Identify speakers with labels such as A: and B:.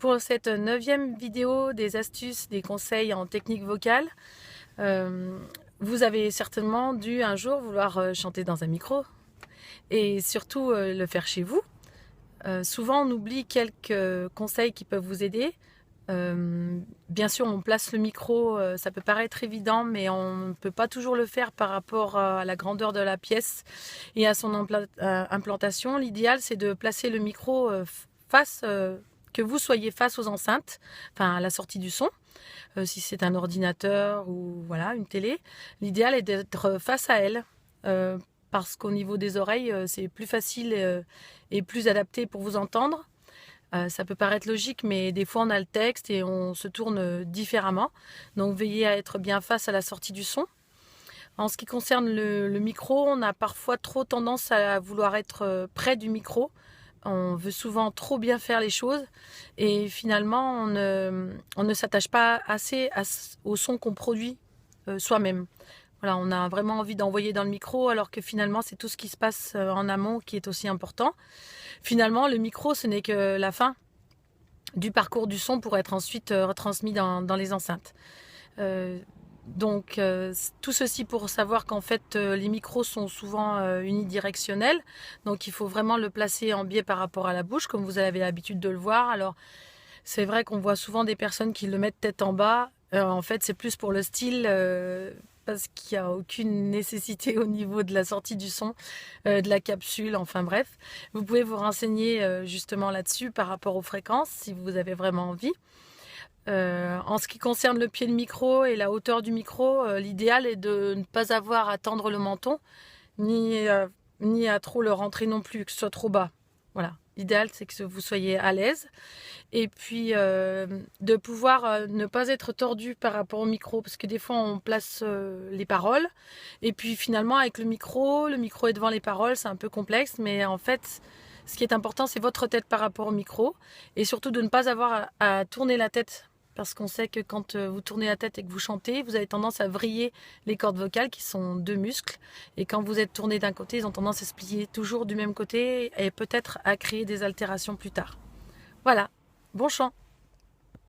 A: Pour cette 9e vidéo des astuces, des conseils en technique vocale, vous avez certainement dû un jour vouloir chanter dans un micro et surtout le faire chez vous. Souvent on oublie quelques conseils qui peuvent vous aider. Bien sûr on place le micro, ça peut paraître évident mais on ne peut pas toujours le faire par rapport à la grandeur de la pièce et à son implantation. L'idéal c'est de placer le micro face que vous soyez face aux enceintes, enfin à la sortie du son, si c'est un ordinateur ou voilà une télé. L'idéal est d'être face à elle, parce qu'au niveau des oreilles, c'est plus facile et plus adapté pour vous entendre. Ça peut paraître logique, mais des fois on a le texte et on se tourne différemment. Donc veillez à être bien face à la sortie du son. En ce qui concerne le micro, on a parfois trop tendance à vouloir être près du micro. On veut souvent trop bien faire les choses et finalement on ne s'attache pas assez au son qu'on produit soi-même. Voilà, on a vraiment envie d'envoyer dans le micro alors que finalement c'est tout ce qui se passe en amont qui est aussi important. Finalement le micro ce n'est que la fin du parcours du son pour être ensuite retransmis dans les enceintes. Donc tout ceci pour savoir qu'en fait les micros sont souvent unidirectionnels, donc il faut vraiment le placer en biais par rapport à la bouche comme vous avez l'habitude de le voir. Alors c'est vrai qu'on voit souvent des personnes qui le mettent tête en bas, en fait c'est plus pour le style, parce qu'il n'y a aucune nécessité au niveau de la sortie du son, de la capsule, enfin bref. Vous pouvez vous renseigner justement là-dessus par rapport aux fréquences si vous avez vraiment envie. En ce qui concerne le pied de micro et la hauteur du micro, l'idéal est de ne pas avoir à tendre le menton, ni à trop le rentrer non plus, que ce soit trop bas. Voilà. L'idéal, c'est que vous soyez à l'aise. Et puis, de pouvoir ne pas être tordu par rapport au micro, parce que des fois, on place les paroles. Et puis, finalement, avec le micro est devant les paroles, c'est un peu complexe. Mais en fait, ce qui est important, c'est votre tête par rapport au micro. Et surtout, de ne pas avoir à tourner la tête. Parce qu'on sait que quand vous tournez la tête et que vous chantez, vous avez tendance à vriller les cordes vocales qui sont deux muscles. Et quand vous êtes tourné d'un côté, ils ont tendance à se plier toujours du même côté et peut-être à créer des altérations plus tard. Voilà, bon chant!